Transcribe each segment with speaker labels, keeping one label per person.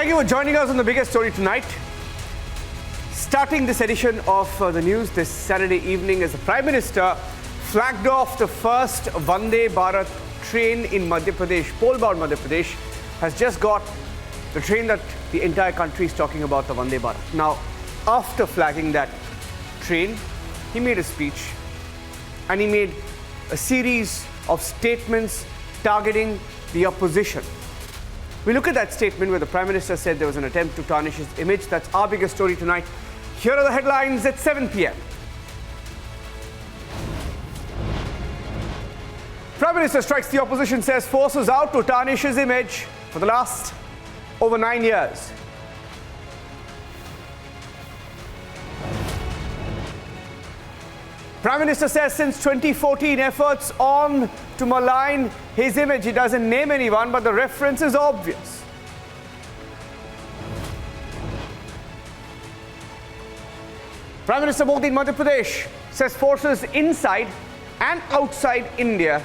Speaker 1: Thank you for joining us on the biggest story tonight. Starting this edition of the news this Saturday evening as the Prime Minister flagged off the first Vande Bharat train in Madhya Pradesh, pole-bound Madhya Pradesh, has just got the train that the entire country is talking about, the Vande Bharat. Now, after flagging that train, he made a speech and he made a series of statements targeting the opposition. We look at that statement where the Prime Minister said there was an attempt to tarnish his image. That's our biggest story tonight. Here are the headlines at 7 p.m. Prime Minister strikes the opposition, says forces out to tarnish his image for the last over 9 years. Prime Minister says since 2014 efforts on to malign his image. He doesn't name anyone, but the reference is obvious. Prime Minister Modi in Madhya Pradesh says forces inside and outside India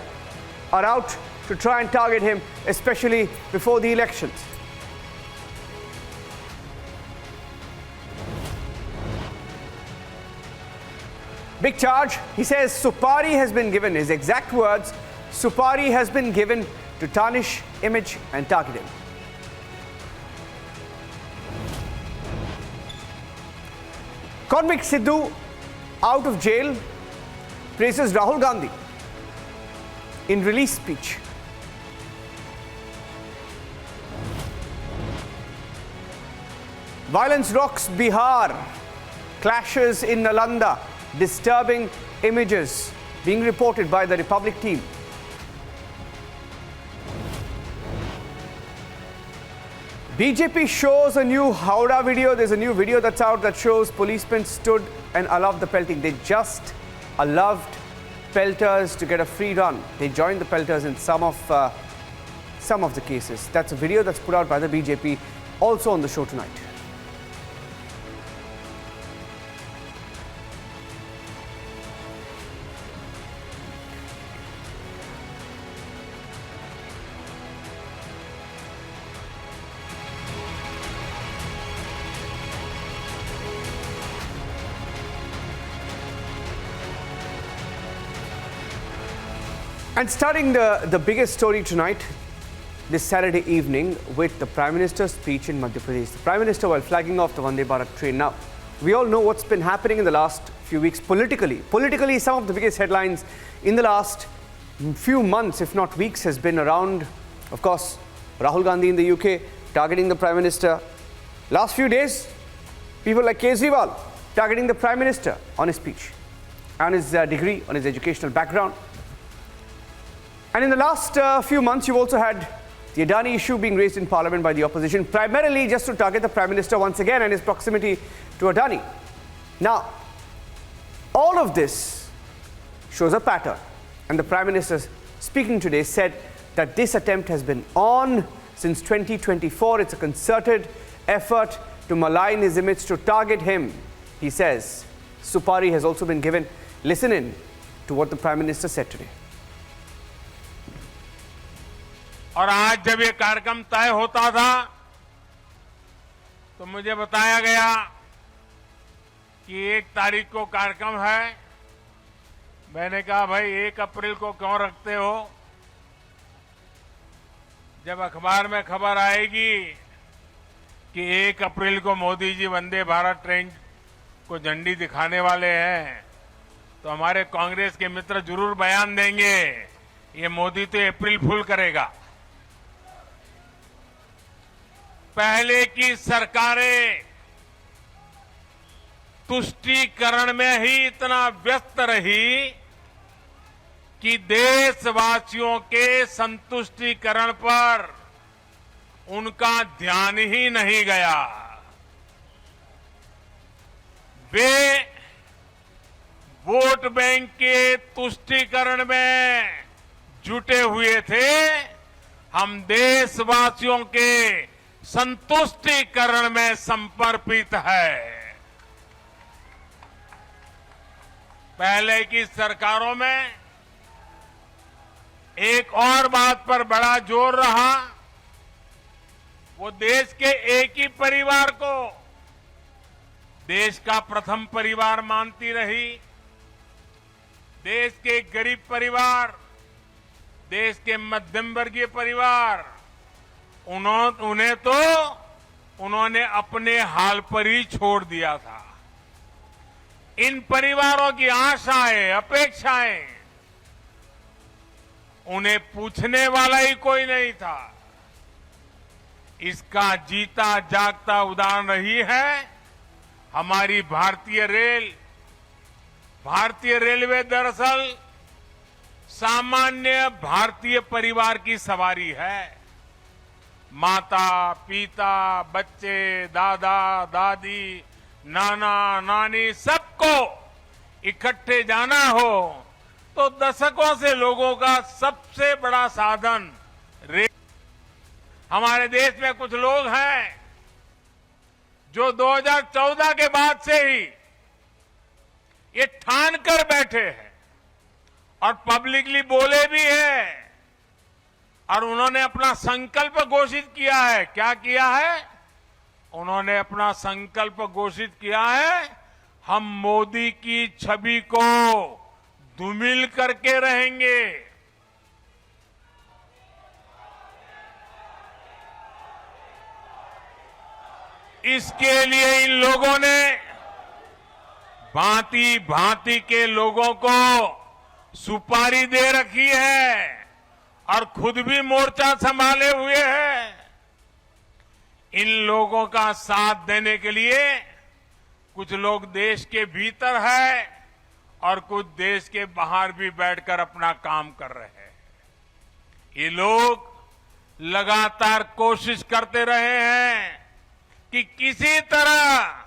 Speaker 1: are out to try and target him, especially before the elections. Big charge. He says Supari has been given, his exact words, Supari has been given to tarnish image and target him. Convict Sidhu out of jail praises Rahul Gandhi in release speech. Violence rocks Bihar, clashes in Nalanda, disturbing images being reported by the Republic team. BJP shows a new Howrah video. There's a new video that's out that shows policemen stood and allowed the pelting. They just allowed pelters to get a free run. They joined the pelters in some of the cases. That's a video that's put out by the BJP, also on the show tonight. And starting the biggest story tonight, this Saturday evening, with the Prime Minister's speech in Madhya Pradesh. The Prime Minister, while flagging off the Vande Bharat train. Now, we all know what's been happening in the last few weeks politically. Politically, some of the biggest headlines in the last few months, if not weeks, has been around, of course, Rahul Gandhi in the UK targeting the Prime Minister. Last few days, people like Kejriwal targeting the Prime Minister on his speech, on his degree, on his educational background. And in the last few months, you've also had the Adani issue being raised in Parliament by the opposition, primarily just to target the Prime Minister once again and his proximity to Adani. Now, all of this shows a pattern. And the Prime Minister, speaking today, said that this attempt has been on since 2024. It's a concerted effort to malign his image, to target him. He says Supari has also been given. Listen in to what the Prime Minister said today.
Speaker 2: और आज जब ये कार्यक्रम तय होता था तो मुझे बताया गया कि 1 तारीख को कार्यक्रम है। मैंने कहा भाई 1 अप्रैल को क्यों रखते हो? जब अखबार में खबर आएगी कि 1 अप्रैल को मोदी जी वंदे भारत ट्रेन को झंडी दिखाने वाले हैं तो हमारे कांग्रेस के मित्र जरूर बयान देंगे, ये मोदी तो अप्रैल फूल करेगा। पहले की सरकारें तुष्टीकरण में ही इतना व्यस्त रही कि देशवासियों के संतुष्टीकरण पर उनका ध्यान ही नहीं गया। वे वोट बैंक के तुष्टीकरण में जुटे हुए थे। हम देशवासियों के संतुष्टीकरण में समर्पित है। पहले की सरकारों में एक और बात पर बड़ा जोर रहा वो देश के एक ही परिवार को देश का प्रथम परिवार मानती रही। देश के गरीब परिवार, देश के मध्यम वर्गीय परिवार, उन्होंने अपने हाल पर ही छोड़ दिया था। इन परिवारों की आशाएं, अपेक्षाएं, उन्हें पूछने वाला ही कोई नहीं था। इसका जीता जागता उदाहरण रही है हमारी भारतीय रेल। भारतीय रेलवे दरअसल सामान्य भारतीय परिवार की सवारी है। माता, पिता, बच्चे, दादा, दादी, नाना, नानी, सबको इकट्ठे जाना हो तो दशकों से लोगों का सबसे बड़ा साधन रेल। हमारे देश में कुछ लोग हैं जो 2014 के बाद से ही ये ठान कर बैठे हैं और पब्लिकली बोले भी हैं और उन्होंने अपना संकल्प घोषित किया है। क्या किया है? उन्होंने अपना संकल्प घोषित किया है, हम मोदी की छवि को धूमिल करके रहेंगे। इसके लिए इन लोगों ने भांति भांति के लोगों को सुपारी दे रखी है और खुद भी मोर्चा संभाले हुए हैं। इन लोगों का साथ देने के लिए कुछ लोग देश के भीतर है और कुछ देश के बाहर भी बैठकर अपना काम कर रहे हैं। ये लोग लगातार कोशिश करते रहे हैं कि किसी तरह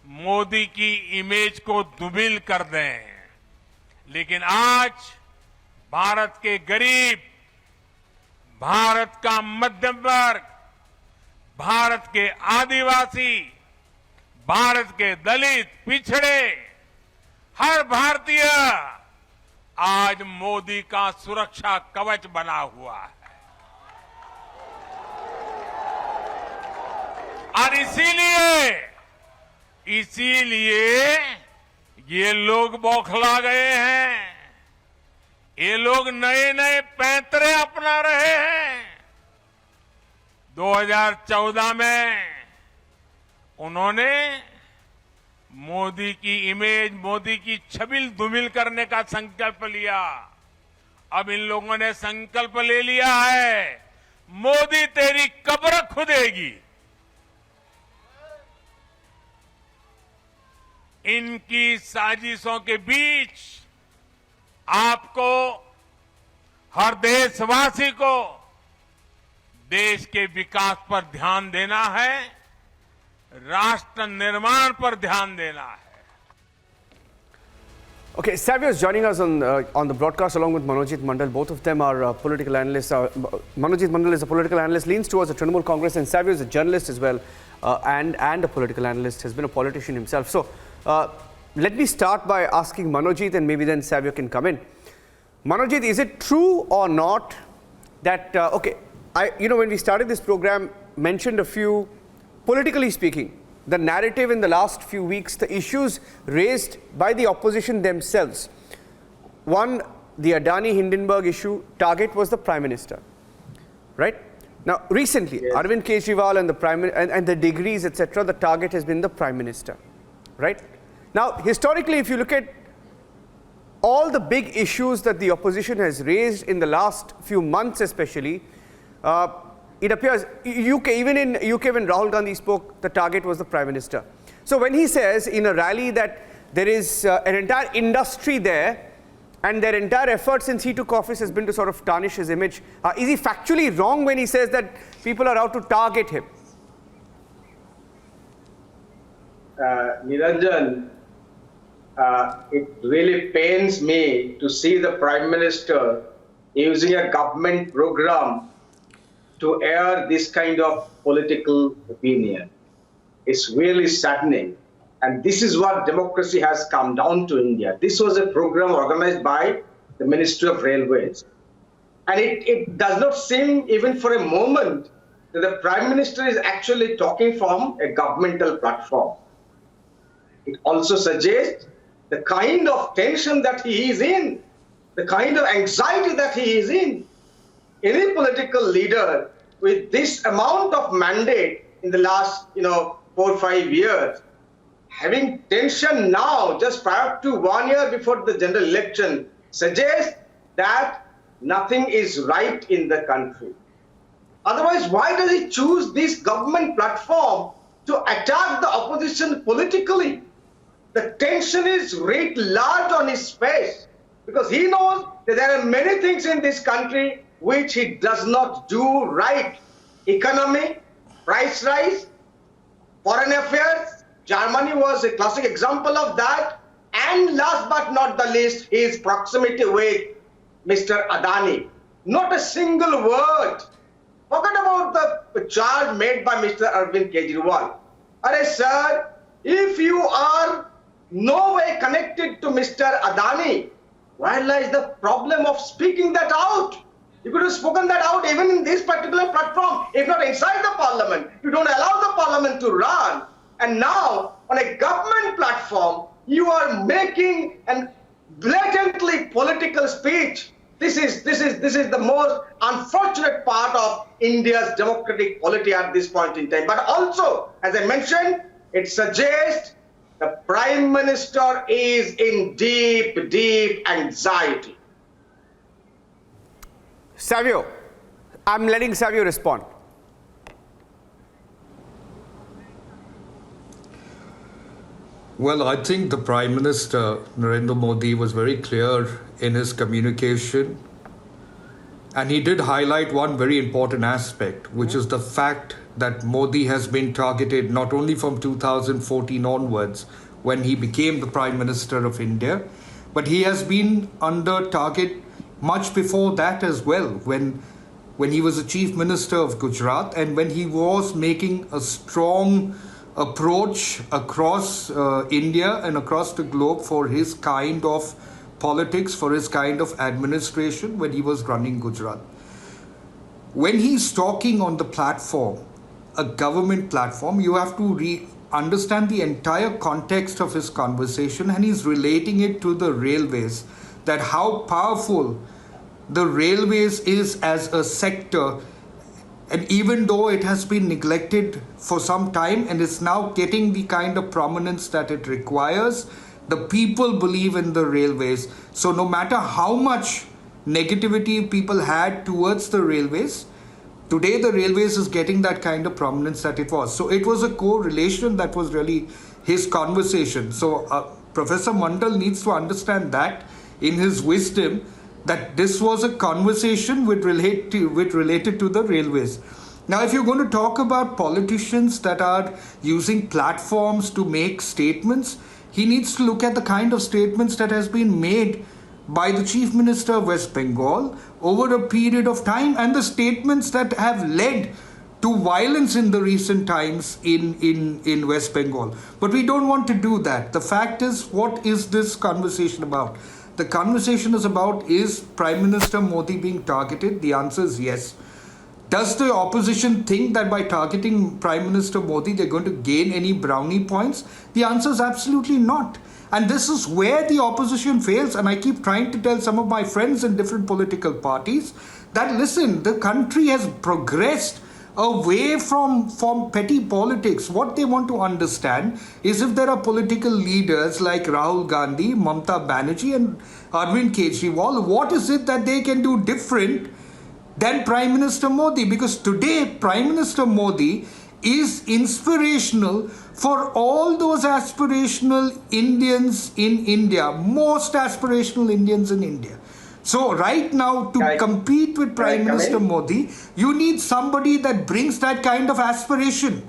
Speaker 2: मोदी की इमेज को धूमिल कर दें, लेकिन आज भारत के गरीब, भारत का मध्यम वर्ग, भारत के आदिवासी, भारत के दलित, पिछड़े, हर भारतीय आज मोदी का सुरक्षा कवच बना हुआ है। और इसीलिए ये लोग बौखला गए हैं। ये लोग नए नए पैंतरे अपना रहे हैं। 2014 में उन्होंने मोदी की इमेज, मोदी की छवि धूमिल करने का संकल्प लिया। अब इन लोगों ने संकल्प ले लिया है, मोदी तेरी कब्र खुदेगी। इनकी साजिशों के बीच आपको, हर देशवासी को देश के विकास पर ध्यान देना है, राष्ट्र निर्माण पर ध्यान देना है।
Speaker 1: Okay, Savio is joining us on the broadcast along with Manojit Mandal. Both of them are political analysts. Manojit Mandal is a political analyst, leans towards the Trinamool Congress, and Savio is a journalist as well, and a political analyst, has been a politician himself. So, let me start by asking Manojit, and maybe then Savio can come in. Manojit, is it true or not that, when we started this program, mentioned a few, politically speaking, the narrative in the last few weeks, the issues raised by the opposition themselves. One, the Adani Hindenburg issue, target was the Prime Minister, right? Now, recently, yes, Arvind Kejriwal and the degrees, etc., the target has been the Prime Minister, right? Now, historically, if you look at all the big issues that the opposition has raised in the last few months especially, it appears, even in UK when Rahul Gandhi spoke, the target was the Prime Minister. So when he says in a rally that there is an entire industry there and their entire effort since he took office has been to sort of tarnish his image, is he factually wrong when he says that people are out to target him?
Speaker 3: Niranjan, it really pains me to see the Prime Minister using a government program to air this kind of political opinion. It's really saddening. And this is what democracy has come down to India. This was a program organized by the Ministry of Railways. And it does not seem even for a moment that the Prime Minister is actually talking from a governmental platform. It also suggests the kind of tension that he is in, the kind of anxiety that he is in. Any political leader with this amount of mandate in the last 4 or 5 years, having tension now just prior to 1 year before the general election, suggests that nothing is right in the country. Otherwise, why does he choose this government platform to attack the opposition politically? The tension is writ large on his face because he knows that there are many things in this country which he does not do right. Economy, price rise, foreign affairs. Germany was a classic example of that. And last but not the least, his proximity with Mr. Adani. Not a single word. Forget about the charge made by Mr. Arvind Kejriwal. Sir, if you are no way connected to Mr. Adani, where lies the problem of speaking that out? You could have spoken that out even in this particular platform, if not inside the parliament. You don't allow the parliament to run. And now, on a government platform, you are making a blatantly political speech. This is the most unfortunate part of India's democratic polity at this point in time. But also, as I mentioned, it suggests the Prime Minister is in deep, deep anxiety.
Speaker 1: Savio, I'm letting Savio respond.
Speaker 4: Well, I think the Prime Minister, Narendra Modi, was very clear in his communication. And he did highlight one very important aspect, which is the fact that Modi has been targeted not only from 2014 onwards, when he became the Prime Minister of India, but he has been under target much before that as well, when he was the Chief Minister of Gujarat and when he was making a strong approach across India and across the globe for his kind of politics, for his kind of administration when he was running Gujarat. When he's talking on the platform, a government platform, you have to understand the entire context of his conversation, and he's relating it to the railways, that how powerful the railways is as a sector. And even though it has been neglected for some time and is now getting the kind of prominence that it requires, the people believe in the railways. So no matter how much negativity people had towards the railways, today the railways is getting that kind of prominence that it was. So it was a correlation that was really his conversation. So Professor Mandal needs to understand that in his wisdom, that this was a conversation which related to the railways. Now, if you're going to talk about politicians that are using platforms to make statements, he needs to look at the kind of statements that has been made by the Chief Minister of West Bengal over a period of time, and the statements that have led to violence in the recent times in West Bengal. But we don't want to do that. The fact is, what is this conversation about? The conversation is about, is Prime Minister Modi being targeted? The answer is yes. Does the opposition think that by targeting Prime Minister Modi, they're going to gain any brownie points? The answer is absolutely not. And this is where the opposition fails. And I keep trying to tell some of my friends in different political parties that, listen, the country has progressed away from petty politics. What they want to understand is, if there are political leaders like Rahul Gandhi, Mamata Banerjee and Arvind Kejriwal, what is it that they can do different than Prime Minister Modi? Because today Prime Minister Modi is inspirational for all those aspirational Indians in India, most aspirational Indians in India. So right now, to compete with Prime Minister Modi, you need somebody that brings that kind of aspiration,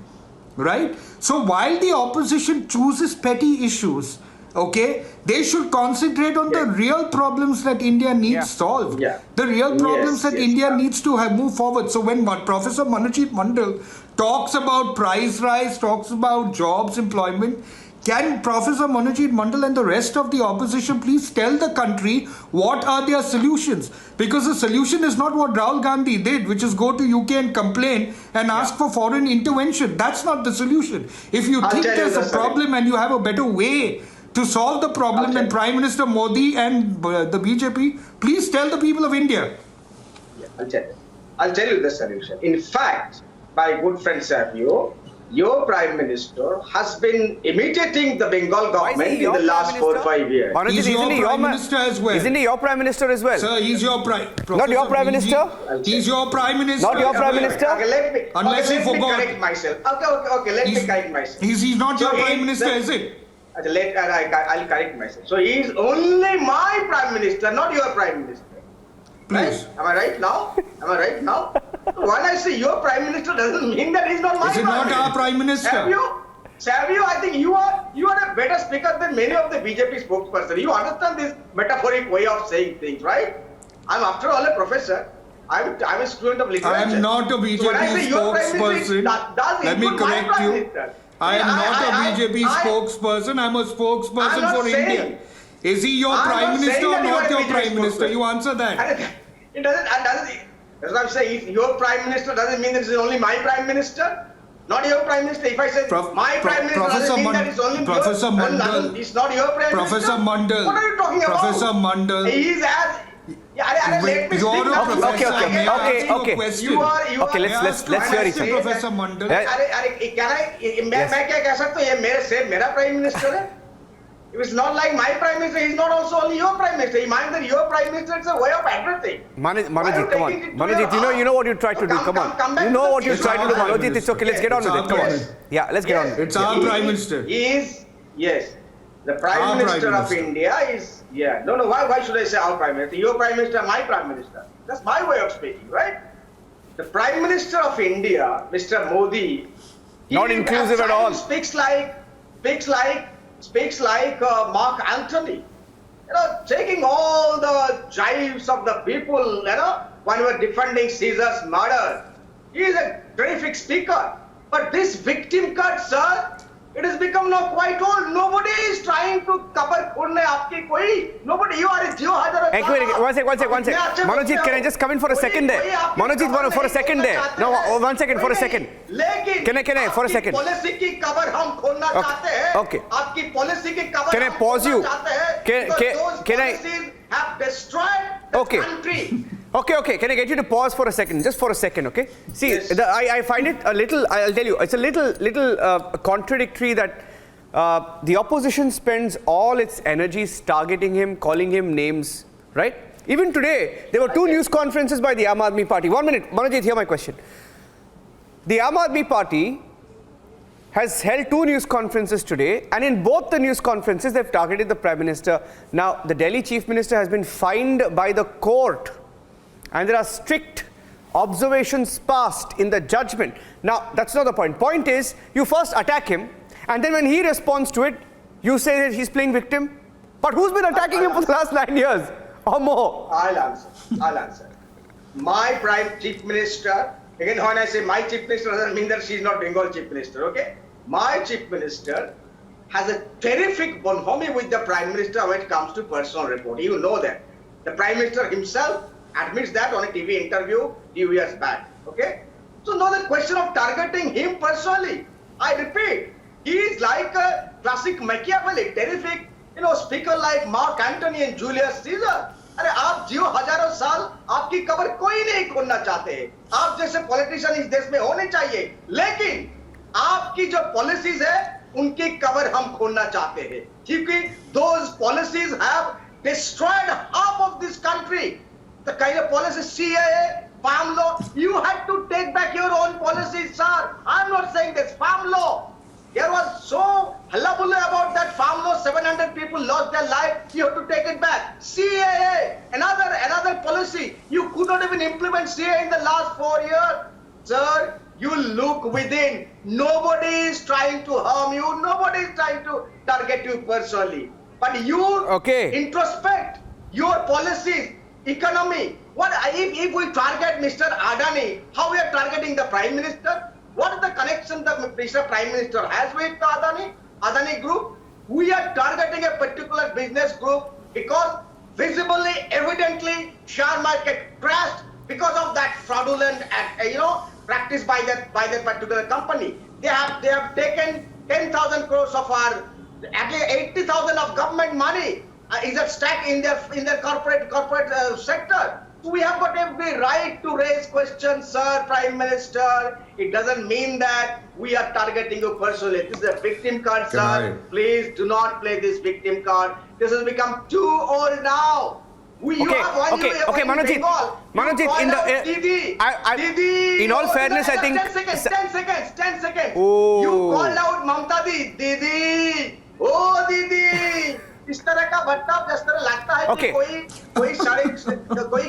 Speaker 4: right? So while the opposition chooses petty issues, okay, they should concentrate on the real problems that India needs solved. The real problems that India needs to move forward. So when Professor Manojit Mandal talks about price rise, talks about jobs, employment, Can Professor Manojit Mandal and the rest of the opposition please tell the country what are their solutions? Because the solution is not what Rahul Gandhi did, which is go to UK and complain and ask for foreign intervention. That's not the solution. If you think there's a problem and you have a better way to solve the problem than Prime Minister Modi and the BJP, please tell the people of India.
Speaker 3: Yeah, I'll tell you the solution. In fact, my good friend Savio, your Prime Minister has been imitating the Bengal government in the last 4 or 5 years.
Speaker 4: He's your Prime Minister as well.
Speaker 1: Isn't he your Prime Minister as well?
Speaker 4: Sir, he's your Prime Minister.
Speaker 1: Not your Prime Minister?
Speaker 4: He's your Prime Minister.
Speaker 1: Not your Prime Minister?
Speaker 3: Okay, let me correct myself. Okay, let me correct myself.
Speaker 4: He's not your Prime Minister, is it?
Speaker 3: I'll correct myself. So he's only my Prime Minister, not your Prime Minister.
Speaker 4: Please.
Speaker 3: Right? Am I right now? When I say your Prime Minister doesn't mean that he's not my
Speaker 4: Is it
Speaker 3: Prime
Speaker 4: not
Speaker 3: Minister.
Speaker 4: our Prime Minister?
Speaker 3: Savio, I think you are a better speaker than many of the BJP spokespersons. You understand this metaphoric way of saying things, right? I'm after all a professor. I'm a student of literature.
Speaker 4: I am not a BJP
Speaker 3: So when I say your Prime Minister,
Speaker 4: spokesperson.
Speaker 3: does
Speaker 4: Let me
Speaker 3: include my
Speaker 4: correct
Speaker 3: Prime
Speaker 4: you.
Speaker 3: Minister.
Speaker 4: I am not a BJP spokesperson. I'm a spokesperson
Speaker 3: I'm not
Speaker 4: for
Speaker 3: saying-
Speaker 4: India. Is he your
Speaker 3: I'm
Speaker 4: Prime
Speaker 3: not
Speaker 4: Minister
Speaker 3: saying
Speaker 4: or
Speaker 3: that you
Speaker 4: not
Speaker 3: are
Speaker 4: your
Speaker 3: a BJP
Speaker 4: Prime Minister?
Speaker 3: spokesperson.
Speaker 4: You answer that.
Speaker 3: It doesn't. That's what I'm saying. If your Prime Minister doesn't mean that it's only my Prime Minister, not your Prime Minister. If I say my Prime Minister doesn't mean that it's only
Speaker 4: Professor
Speaker 3: your.
Speaker 4: Mandal.
Speaker 3: It's not your Prime
Speaker 4: Professor
Speaker 3: Minister.
Speaker 4: Mandal.
Speaker 3: What are you talking about?
Speaker 4: Professor Mandal.
Speaker 3: He is as. Let me
Speaker 4: You're
Speaker 3: speak
Speaker 4: a
Speaker 3: now.
Speaker 4: professor.
Speaker 1: Okay.
Speaker 4: May I ask you a
Speaker 1: Okay.
Speaker 4: question?
Speaker 3: You are.
Speaker 1: Okay, let's hear each other.
Speaker 4: Professor Mandal.
Speaker 3: मैं क्या कह सकता हूँ ये मेरा Prime Minister है. If it's not like my Prime Minister, he's not also only your Prime Minister. He means that your Prime Minister is a way of addressing.
Speaker 1: Manojit, come on. Manojit, you know what you tried to do. Come on. You know what you tried to do, Manojit. It's okay. Let's get on with it. Come on. Yeah, let's get on with it.
Speaker 4: It's our Prime Minister.
Speaker 3: The Prime Minister of India is. No. Why should I say our Prime Minister? Your Prime Minister, my Prime Minister. That's my way of speaking, right? The Prime Minister of India, Mr. Modi.
Speaker 1: Not inclusive at all.
Speaker 3: Speaks like Mark Antony. Taking all the jibes of the people, when we were defending Caesar's murder. He is a terrific speaker. But this victim cut, sir, it has become now quite old. Nobody is trying to cover khurne aapki koi. Nobody, you are a Jio Hazara.
Speaker 1: One sec. Manojit, can I just come in for a second there? Manojit, for a second there. No, 1 second, for a second. Can I, for a second?
Speaker 3: Policy ki cover hum khulna चाहते हैं.
Speaker 1: Okay.
Speaker 3: आपकी policy की cover
Speaker 1: Can I
Speaker 3: हम
Speaker 1: pause
Speaker 3: खोलना
Speaker 1: you?
Speaker 3: चाहते हैं.
Speaker 1: Can
Speaker 3: Because those
Speaker 1: I?
Speaker 3: policies have destroyed the
Speaker 1: Okay.
Speaker 3: country.
Speaker 1: Okay. Can I get you to pause for a second? Just for a second, okay? See,
Speaker 3: Yes.
Speaker 1: I find it a little, I'll tell you, it's a little contradictory that the opposition spends all its energies targeting him, calling him names, right? Even today, there were 2 news conferences by the Aam Aadmi Party. 1 minute, Manojit, hear my question. The Aam Aadmi Party has held 2 news conferences today, and in both the news conferences, they've targeted the Prime Minister. Now, the Delhi Chief Minister has been fined by the court, and there are strict observations passed in the judgment. Now, that's not the point. Point is, you first attack him, and then when he responds to it, you say that he's playing victim. But who's been attacking him for the last 9 years or more?
Speaker 3: I'll answer. My Chief Minister, again when I say my Chief Minister doesn't mean that she's not Bengal Chief Minister, okay? My Chief Minister has a terrific bonhomie with the Prime Minister when it comes to personal report. You know that. The Prime Minister himself admits that on a TV interview few years back, okay? So now the question of targeting him personally, I repeat, he is like a classic Machiavelli, terrific, speaker like Mark Antony and Julius Caesar. अरे आप जियो हजारों साल आपकी cover कोई नहीं खोलना चाहते हैं. आप जैसे पॉलिटिशियन इस देश में होने चाहिए, लेकिन आपकी जो पॉलिसीज है उनकी कबर हम खोलना चाहते हैं, क्योंकि those policies have destroyed half of this country. The kind of policies, CAA, farm law, you had to take back your own policies, sir. I'm not saying this farm law. There was so hullabulla about that farm law. 700 people lost their life. You have to take it back. CAA, another policy. You could not even implement CAA in the last 4 years. Sir, you look within. Nobody is trying to harm you. Nobody is trying to target you personally. But you introspect your policies, economy. What if we target Mr. Adani? How we are targeting the Prime Minister? What is the connection that Mr. Prime Minister has with the Adani Group? We are targeting a particular business group because visibly, evidently, share market crashed because of that fraudulent, practice by that particular company. They have taken 10,000 crores of our, at least 80,000 of government money is at stake in their corporate sector. So we have got every right to raise questions, sir, Prime Minister. It doesn't mean that we are targeting you personally. This is a victim card, sir. Please do not play this victim card. This has become too old now.
Speaker 1: Okay, Manojit, in the
Speaker 3: Didi,
Speaker 1: in all fairness, I think
Speaker 3: 10 seconds.
Speaker 1: Oh.
Speaker 3: You called out Mamta Didi. Oh, Didi. इस तरह का बर्ताव जिस तरह लगता है कि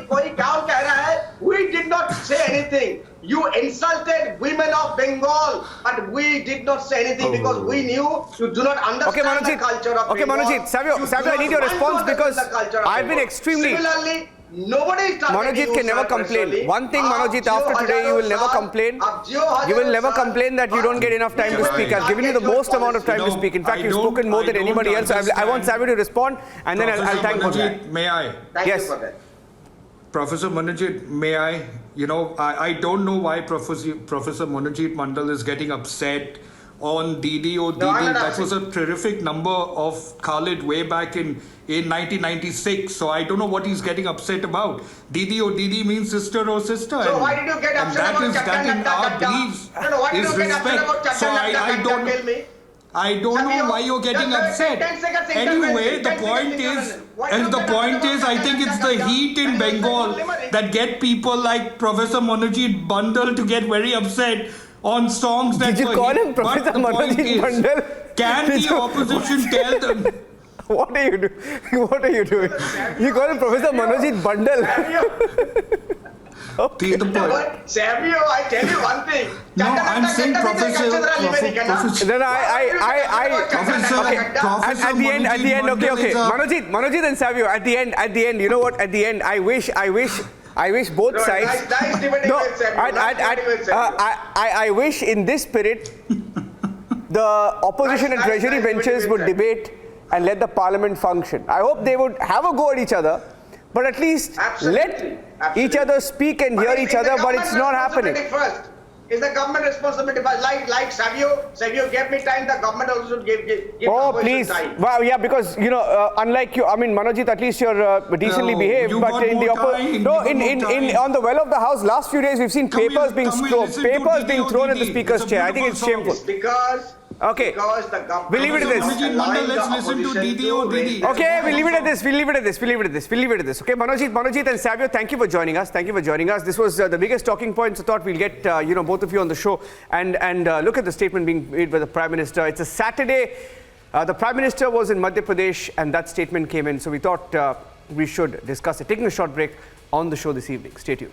Speaker 3: कोई क्या कह रहा है. We did not say anything. You insulted women of Bengal, but we did not say anything because we knew you do not understand the culture of Bengal.
Speaker 1: Okay, Manojit, Savio, I need your response because I've been extremely.
Speaker 3: Similarly, nobody is targeting
Speaker 1: Manojit can never complain. One thing, Manojit, after today, you will never complain. You will never complain that you don't get enough time to speak. I've given you the most amount of time to speak. In fact, you've spoken more than anybody else. I want Savio to respond, and then I'll thank Manojit.
Speaker 4: May I?
Speaker 1: Yes.
Speaker 4: Professor Manojit, may I? I don't know why Professor Manojit Mandal is getting upset on DDO. That was a terrific number of Khalid way back in 1996. So I don't know what he's getting upset about. DD means sister or sister.
Speaker 3: So why did you get upset about
Speaker 4: that in our beliefs is respect. So I don't know why you're getting upset. Anyway, the point is, I think it's the heat in Bengal that get people like Professor Manojit Bandal to get very upset on songs that
Speaker 1: Did you call him Professor Manojit Bandal?
Speaker 4: Can the opposition tell them?
Speaker 1: What are you doing? You call him Professor Manojit Bandal?
Speaker 3: Savio, I tell you one thing.
Speaker 4: No, I'm saying Professor.
Speaker 1: Then at the end, okay. Manojit and Savio, at the end, you know what? At the end, I wish both sides. No, I wish in this spirit, the opposition and treasury benches would debate and let the parliament function. I hope they would have a go at each other, but at least let each other speak and hear each other, but it's not happening.
Speaker 3: First. Is the government responsibility? Like Savio gave me time, the government also should give
Speaker 1: please
Speaker 3: time.
Speaker 1: Wow, yeah, because unlike you, I mean, Manojit, at least you're decently behaved, but in the on the well of the house last few days we've seen papers being thrown at the speaker's chair. I think it's shameful.
Speaker 3: Because the government,
Speaker 1: we'll leave it at this.
Speaker 4: Let's listen to DDO.
Speaker 1: Okay, we'll leave it at this. Okay, Manojit and Savio, thank you for joining us. This was the biggest talking points. I thought we'll get both of you on the show and look at the statement being made by the Prime Minister. It's a Saturday. The Prime Minister was in Madhya Pradesh and that statement came in. So we thought we should discuss it. Taking a short break on the show this evening. Stay tuned.